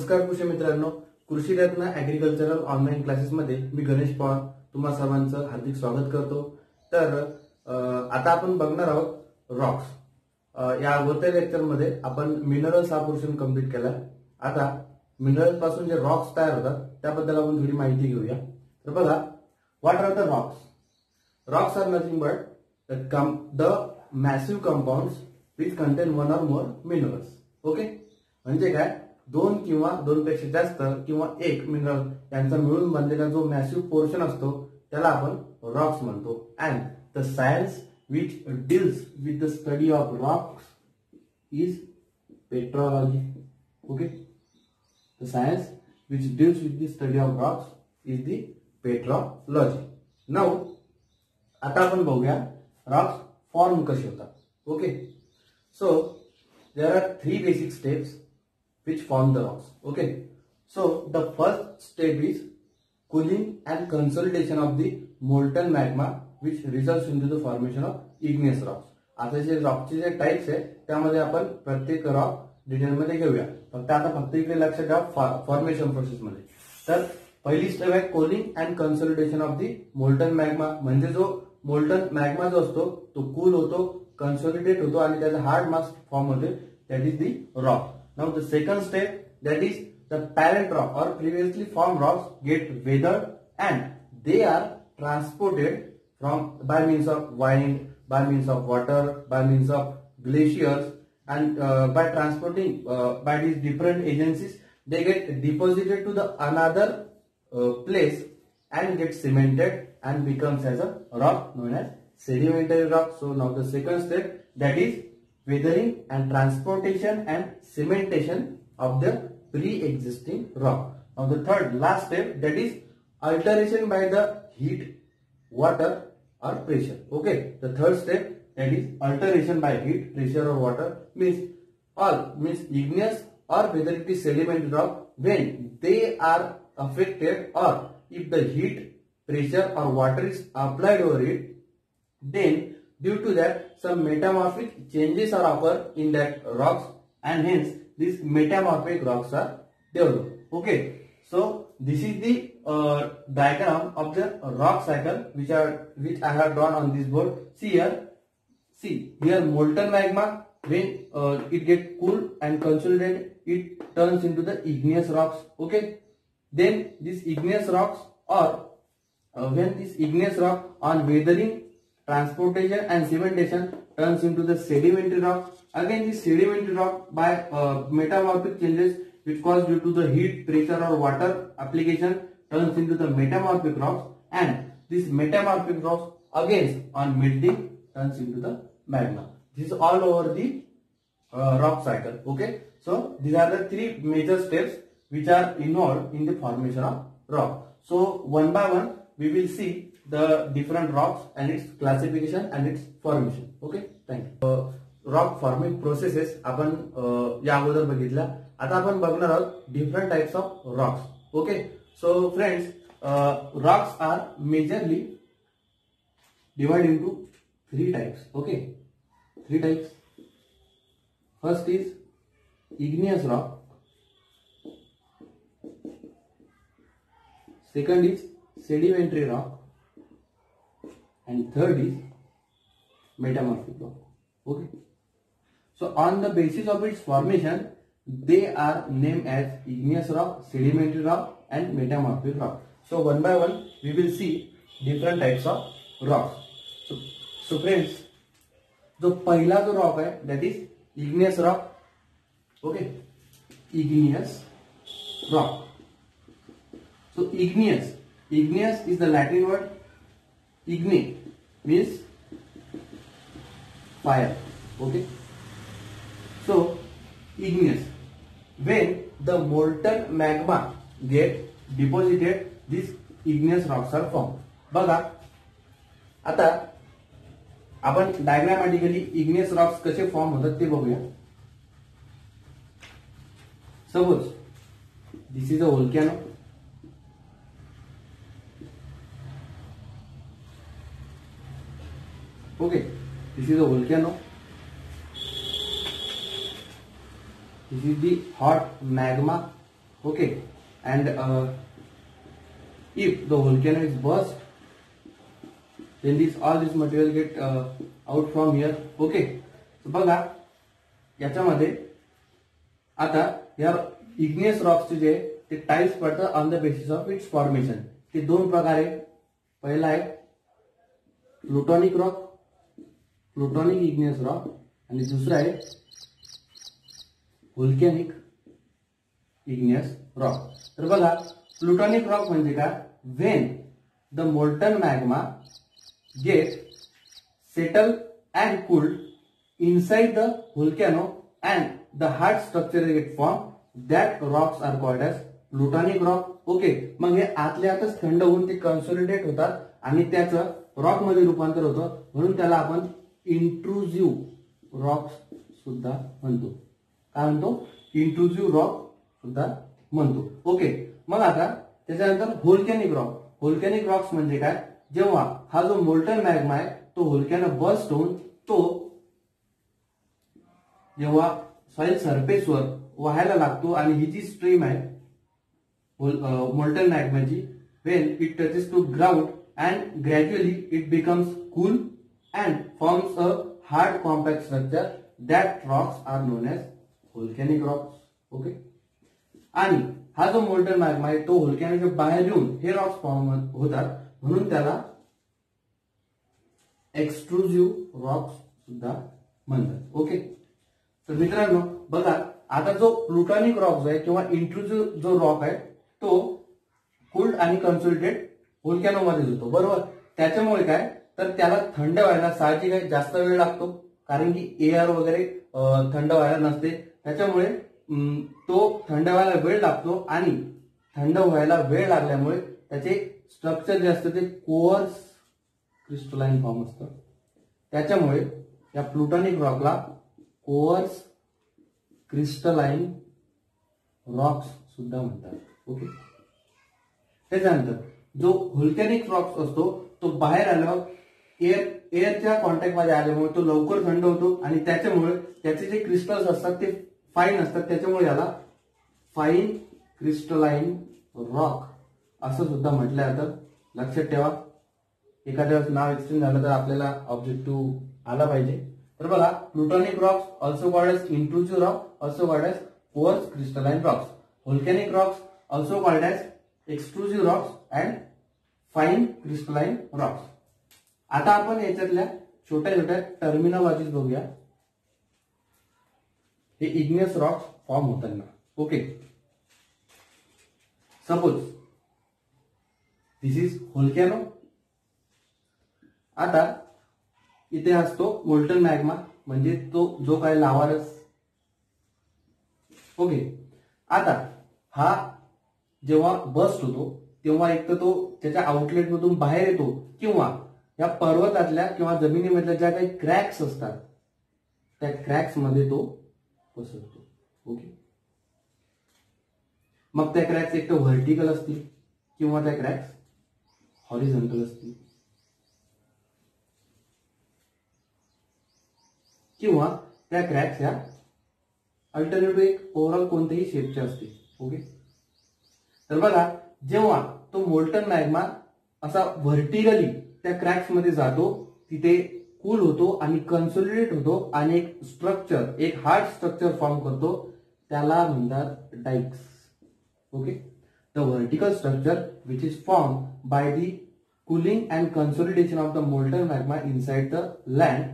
नमस्कार कृषी मित्रांनो, कृषी रत्न ऍग्रीकल्चरल ऑनलाईन क्लासेस मध्ये मी गणेश पवार तुम्हा सर्वांचं हार्दिक स्वागत करतो। तर आता आपण बघणार आहोत रॉक्स। या अगोदर लेक्चर मध्ये आपण मिनरल्स हा पोर्शन कंप्लीट केला। आता मिनरल्स पासून जे रॉक्स तयार होतात त्याबद्दल आपण थोडी माहिती घेऊया। तर बघा, what are the rocks? Rocks are nothing but the massive compounds which contain one or more minerals. Okay, म्हणजे काय, दोन किंवा दोनपेक्षा जास्त किंवा एक मिनरल यांचा मिळून बनलेला जो मॅसिव्ह पोर्शन असतो त्याला आपण रॉक्स म्हणतो। And the science which deals with the study of Roxx is petrology. Okay, the science which deals with the study of Roxx is the petrology. Now आता आपण बघूया रॉक्स फॉर्म कसे होतात। Okay, so there are three basic steps which form the rocks. Okay, so the first step is cooling and consolidation of the molten magma which results into the formation of igneous rocks. आता जे रॉकचे जे types आहे त्यामध्ये आपण प्रत्येक rock detail मध्ये घेऊया। फक्त इकडे लक्षात ठेवा फॉर्मेशन प्रोसेस मध्ये। तर पहिली स्टेप आहे cooling and consolidation of the molten magma. म्हणजे जो मोल्टन मॅग्मा जो असतो तो कूल होतो, कंसोलिडेट होतो आणि त्याचा हार्ड मास फॉर्म होते, that is the rock. Now the second step, that is the parent rock or previously formed rocks get weathered and they are transported from by means of wind, by means of water, by means of glaciers, and by transporting by these different agencies they get deposited to the another place and get cemented and becomes as a rock known as sedimentary rock. So now the second step, that is weathering and transportation and cementation of the pre-existing rock. Now the third last step, that is alteration by the heat, water or pressure. Okay, the third step, that is alteration by heat, pressure or water means igneous or whether it is sedimentary rock when they are affected, or if the heat, pressure or water is applied over it, then due to that some metamorphic changes are occur in that rocks and hence these metamorphic rocks are developed. Okay, so this is the diagram of the rock cycle which I have drawn on this board. See here molten magma, when it gets cool and consolidated it turns into the igneous rocks. Okay, then these igneous rocks, or when this igneous rock on weathering, transportation and cementation turns into the sedimentary rock. Again this sedimentary rock by metamorphic changes which caused due to the heat, pressure or water application turns into the metamorphic rocks, and this metamorphic rocks again on melting turns into the magma. This is all over the rock cycle. Okay, so these are the three major steps which are involved in the formation of rock. So one by one we will see the different rocks and its classification and its formation. Okay, thank you. Rock forming processes आपण या अगोदर बघितल्या। आता आपण बघणार आहोत different types of rocks. Okay, so friends, rocks are majorly divide into three types. Okay, three types. First is igneous rock, second is sedimentary rock, and third is metamorphic rock. Okay, so on the basis of its formation they are named as igneous rock, sedimentary rock and metamorphic rock. So one by one we will see different types of rocks. So friends, जो पहला जो rock है that is igneous rock. Okay, igneous rock. So igneous is the Latin word. Igne means fire. Okay, so igneous, when the molten magma get deposited, these igneous rocks are formed. बघा, आता आपण diagrammatically igneous rocks कसे form होतात ते बघूया. Suppose this is a volcano. Okay, this is a volcano. This is the hot magma Okay, and if the volcano is burst, then all this material get out from here. Okay, so बघा याच्यामध्ये आता या igneous रॉक्सचे जे ते types पडतात on the basis of its formation. ते दोन प्रकारे, पहिला आहे प्लुटोनिक रॉक, प्लुटोनिक इग्नियस रॉक, आणि दुसरा आहे व्होल्कॅनिक इग्नियस रॉक. तर बघा प्लुटोनिक रॉक म्हणजे काय, when the molten magma get settle and cooled inside the volcano and the hard structure get form, that rocks are called as plutonic rock. Okay, मग हे आतल्या आतच थंड होऊन ते कन्सोलिडेट होतात आणि त्याचं रॉक मध्ये रूपांतर होतं, म्हणून त्याला आपण इंट्रुझिव्ह रॉक्स सुद्धा म्हणतो. काय म्हणतो, इंट्रुझिव्ह रॉक सुद्धा म्हणतो. ओके, मग आता त्याच्यानंतर व्होल्कॅनिक रॉक. व्होल्कॅनिक रॉक्स म्हणजे काय, जेव्हा हा जो मोल्टन मॅग्मा आहे तो व्होल्कॅनो बर्स्ट होऊन तो जेव्हा सॉइल सरफेसवर वाहायला लागतो आणि ही जी स्ट्रीम आहे molten मॅग्माची, when it touches to ground and gradually it becomes cool and forms a hard compact structure, that rocks are known as volcanic rocks. Okay, आणि हा जो मोल्टन मॅग्मा आहे तो व्होल्कॅनोच्या बाहेर येऊन हे रॉक्स फॉर्म होतात, म्हणून त्याला एक्सट्रुझिव्ह रॉक्स सुद्धा म्हणतात. ओके, तर मित्रांनो बघा आता जो प्लुटोनिक रॉक्स आहे किंवा इंट्रुझिव्ह जो रॉक आहे तो कूल्ड आणि कन्सोलिडेट व्होल्कॅनो मध्ये होतो, बरोबर. त्याच्यामुळे काय, तर त्याला थंड व्हायला साहजिक आहे जास्त वेळ लागतो, कारण की एअर वगैरे थंड व्हायला नसते. त्याच्यामुळे तो थंड व्हायला वेळ लागतो आणि थंड व्हायला वेळ लागल्यामुळे त्याचे स्ट्रक्चर जे असतं ते कोअर्स क्रिस्टलाइन फॉर्म असतं. त्याच्यामुळे या प्लुटोनिक रॉकला कोअर्स क्रिस्टलाइन रॉक्स सुद्धा म्हणतात. ओके, त्याच्यानंतर जो व्होल्कॅनिक रॉक्स असतो तो बाहेर आल्यावर एअरच्या कॉन्टॅक्ट मध्ये आल्यामुळे तो लवकर थंड होतो आणि त्याच्यामुळे त्याचे जे क्रिस्टल्स असतात ते फाईन असतात, त्याच्यामुळे याला फाईन क्रिस्टलाइन रॉक असं सुद्धा म्हटलं जातं. लक्षात ठेवा, एखाद्या वेळेस नाव एक्सचेंज झालं तर आपल्याला ऑब्जेक्टिव्ह आला पाहिजे. तर बघा plutonic rocks also called as intrusive rock, also called as coarse crystalline rocks. Volcanic rocks also called as extrusive rocks and fine crystalline rocks. आता आपण याच्यातल्या छोट्या छोट्या टर्मिनॉलॉजीज बघूया हे इग्नियस रॉक्स फॉर्म होताना. Okay, suppose this is volcano. आता इथे असतो मोल्टन मॅग्मा म्हणजे तो जो काय लावारस. ओके, आता हा जेव्हा बस्ट होतो तेव्हा एक तर तो त्याच्या आउटलेट मधून बाहेर येतो किंवा या पर्वतातल्या किंवा जमिनीमधल्या ज्या काही क्रॅक्स असतात त्या क्रॅक्स मध्ये तो पसरतो. ओके, मग त्या क्रॅक्स एक तर व्हर्टिकल असतील किंवा त्या क्रॅक्स हॉरिझॉन्टल असतील किंवा त्या क्रॅक्स या अल्टरनेटिव्ह एक ओव्हरऑल कोणत्याही शेपचे असतील. ओके, तर बघा जेव्हा तो मोल्टन मॅग्मा असा व्हर्टिकली त्या क्रॅक्स मध्ये जातो तिथे कूल होतो आणि कन्सोलिडेट होतो आणि एक स्ट्रक्चर, एक हार्ड स्ट्रक्चर फॉर्म करतो, त्याला म्हणतात dykes. Okay, the vertical structure which is form by the cooling and consolidation of the molten magma inside the land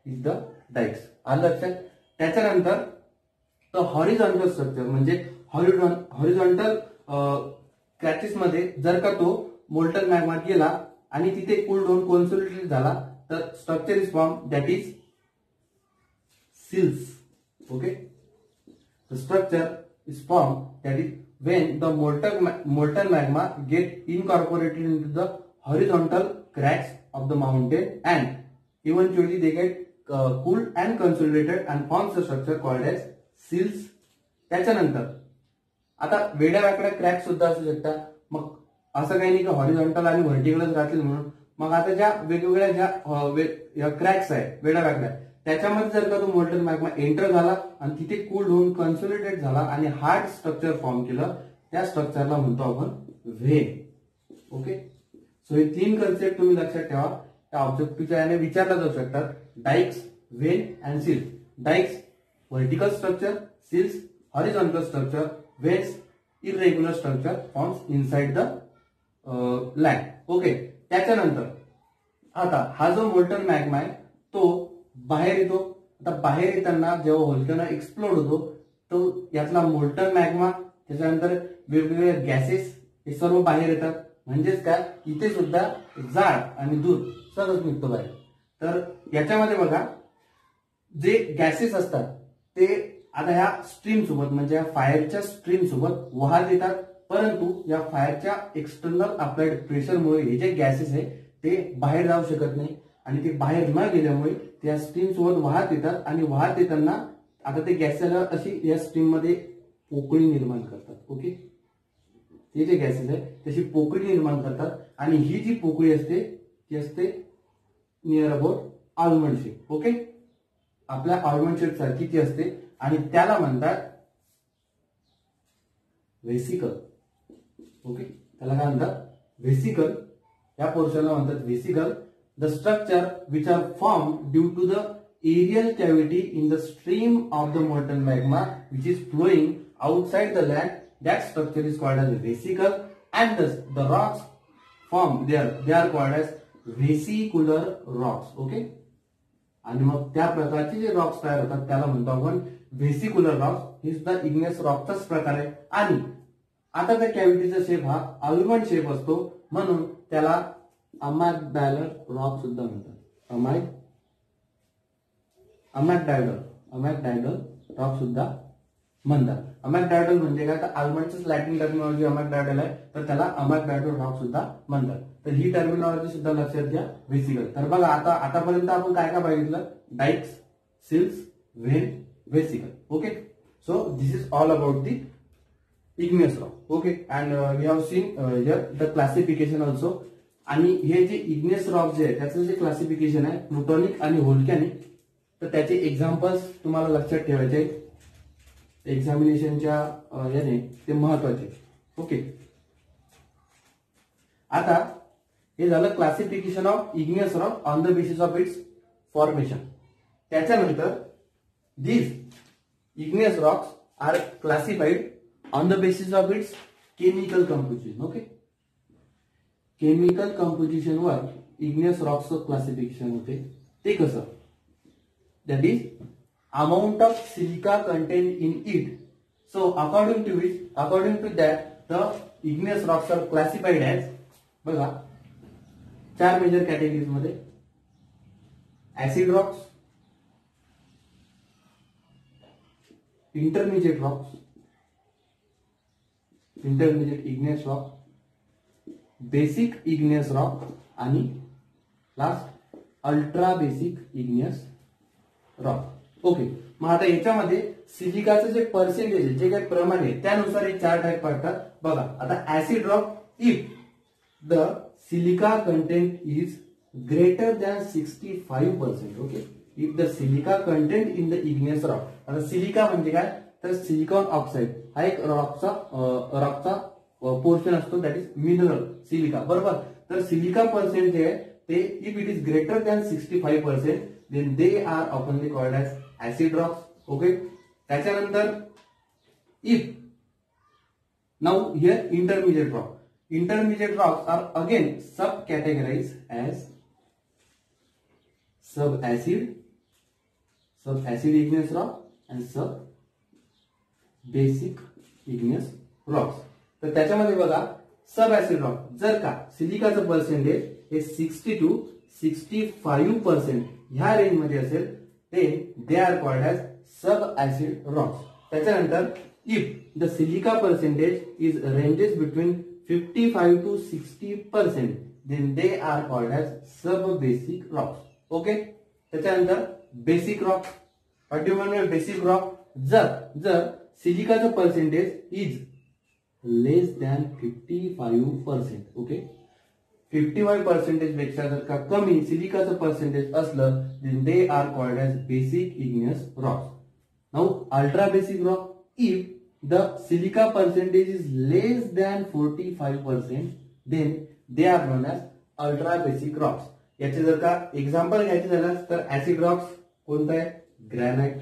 is the dykes. आलं लक्षात. त्याच्यानंतर द हॉरिझॉन्टल स्ट्रक्चर म्हणजे हॉरिझॉन्टल क्रॅचेस मध्ये जर का तो मोल्टन मॅग्मा गेला आणि तिथे कूल डाऊन कन्सोलिडेट झाला तर structure is form that is sills. Okay, the structure is form that is when the molten magma get incorporated into the horizontal cracks of the mountain and eventually they get cooled and consolidated and forms a structure called as sills. त्याच्यानंतर आता वेड्या वाकड्या crack सुद्धा असू शकतात. मग असं काही नाही की हॉरिझॉन्टल आणि व्हर्टिकलच राहतील म्हणून. मग आता ज्या वेगवेगळ्या ज्या क्रॅक्स आहेत वेड्या वाकड्या त्याच्यामध्ये जर का तो मोल्टन मॅग्मा एंटर झाला आणि तिथे कूल होऊन कन्सोलिडेट झाला आणि हार्ड स्ट्रक्चर फॉर्म केलं त्या स्ट्रक्चरला म्हणतो आपण व्हेन. ओके, सो हे 3 कन्सेप्ट तुम्ही लक्षात ठेवा. त्या ऑब्जेक्टिव्हच्या याने विचारला जाऊ शकतात. Dykes, vein and sills. Dykes vertical structure, sills horizontal structure, veins irregular structure forms inside the land. Okay, त्याच्यानंतर आता हा जो मोल्टन मॅग्मा आहे तो बाहेर येतो. आता बाहेर येताना जेव्हा व्होल्कॅनो एक्सप्लोड होतो तो यातला मोल्टन मॅग्मा, त्याच्यानंतर वेगवेगळे गॅसेस हे सर्व बाहेर येतात. म्हणजेच काय, इथे सुद्धा जाळ आणि दूध सगळंच निघतो बाहेर. तर याच्यामध्ये बघा जे गॅसेस असतात ते आता ह्या स्ट्रीम सोबत म्हणजे या फायरच्या स्ट्रीम सोबत वाहत येतात. परंतु या फायरच्या एक्सटर्नल अप्लाइड प्रेशरमुळे हे जे गॅसेस आहे ते बाहेर जाऊ शकत नाही आणि ते बाहेर न गेल्यामुळे त्या स्ट्रीम सोबत वाहत येतात आणि वाहत येताना आता ते गॅसेस अशी या स्ट्रीम मध्ये पोकळी निर्माण करतात. ओके, हे जे गॅसेस आहे तशी पोकळी निर्माण करतात आणि ही जी पोकळी असते ती असते near about almond shape. Okay, आपल्या आल्मंड शेप सारखी ती असते आणि त्याला म्हणतात व्हेसिकल. ओके, त्याला काय म्हणतात, व्हेसिकल. या पोर्शनला म्हणतात vesicle. The structure which are form due to the aerial cavity in the stream of the molten magma which is flowing outside the land, that structure is called as vesicle, and thus the rocks formed there, they are called as vesicular rocks. Okay, आणि मग त्या प्रकारचे जे Roxx तयार होतात त्याला म्हणतो आपण व्हेसिक्युलर रॉक्स. हे सुद्धा इग्नियस रॉकचाच प्रकार आहे. आणि आता त्या कॅव्हिटीचा शेप हा आल्मंड शेप असतो म्हणून त्याला अमॅगडायलर रॉक सुद्धा म्हणतात. अमॅगडायलर रॉक सुद्धा म्हणतात. अमॅगडायडल म्हणजे काय, तर आल्मंडच लॅटिन टर्मिनॉलॉजी अमॅगडायडल आहे, तर त्याला अमॅगडायडल रॉक सुद्धा म्हणतात. तर ही टर्मिनॉलॉजी सुद्धा लक्षात घ्या, व्हेसिकल. तर बघा आता आतापर्यंत आपण काय काय बघितलं, dykes, sills, vein, vesicle. Okay, so this is all about the igneous rock. Okay, and we have seen here the classification also. आणि हे जे इग्नियस रॉक जे आहे त्याचं जे क्लासिफिकेशन आहे प्लुटोनिक आणि व्होल्कॅनिक, तर त्याचे एक्झाम्पल्स तुम्हाला लक्षात ठेवायचे एक्झामिनेशनच्या याने, ते महत्वाचे. ओके, आता हे झालं classification of igneous rock on the basis of its formation. त्याच्यानंतर these igneous rocks are classified on the basis of its chemical composition. Okay, chemical composition वर igneous rocks क्लासिफिकेशन होते. ते कसं, that is amount of silica contained in it. So according to that the igneous rocks are classified as, बघा 4 major categories मध्ये, acid rocks, intermediate rocks, intermediate igneous rock, basic igneous rock आणि last ultra basic igneous rock. Okay, मग आता याच्यामध्ये सिलिकाचं जे percentage आहे, जे काही प्रमाण आहे त्यानुसार हे 4 टाईप पडतात. बघा आता acid rock, if the silica content is greater than 65%. Okay, if the silica content in the igneous rock. आता सिलिका म्हणजे काय, तर सिलिकॉन ऑक्साईड हा एक रॉकचा पोर्शन असतो, दॅट इज मिनरल सिलिका, बरोबर. तर सिलिका पर्सेंट जे आहे ते if it is greater than 65% then they are oftenly called as acid rocks. Okay, त्याच्यानंतर if now here intermediate rock. Intermediate rocks are again sub-categorized as sub-acid igneous rock and sub-basic igneous rocks. तर त्याच्यामध्ये बघा सब acid rock, जर का सिलिकाचं percentage हे 60 to 65% ह्या range मध्ये असेल ते they are called as sub acid rocks. त्याच्यानंतर if the silica percentage is ranges between 55 to 60%, then they are called as sub-basic rocks. Okay, त्याच्यानंतर basic rock. What do you mean basic rock, जर सिलिकाचं percentage is less than 55%. Okay, 55% पेक्षा जर का कमी सिलिकाचं percentage असलं then they are called as basic igneous rocks. Now ultra basic rock, if the silica percentage is less than 45%, then they are known as ultra basic rocks. याचे जर का example घ्यायचे झालं तर ऍसिड रॉक्स कोणतं आहे? Granite.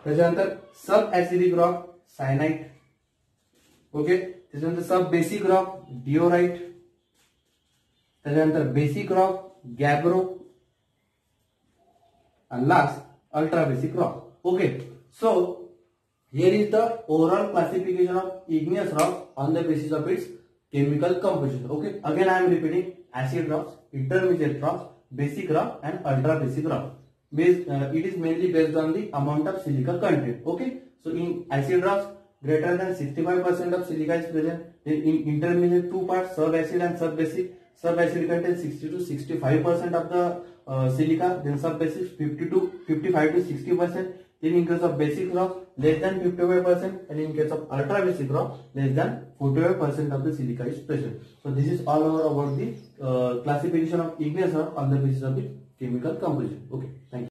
त्याच्यानंतर sub acidic rock syenite. Okay. त्याच्यानंतर सब बेसिक रॉक डिओराइट. त्याच्यानंतर basic rock gabbro. and last ultra basic rock. Okay, so here is the overall classification of igneous rock on the basis of its chemical composition. Okay, again I am repeating: acid rocks, intermediate rocks, basic rock and ultra basic rock. It is mainly based on the amount of silica content. Okay, so in acid rocks greater than 65% of silica is present. Then in intermediate two parts, sub acid and sub basic. Sub acid contains 60 to 65% of the silica, then sub basic 55 to 60%. Then in case of basic rock, less than 55%, and in case of ultra basic rock, less than 45% of the silica is present. So this is all over about the classification of igneous rock on the basis of the chemical composition. Okay, thank you.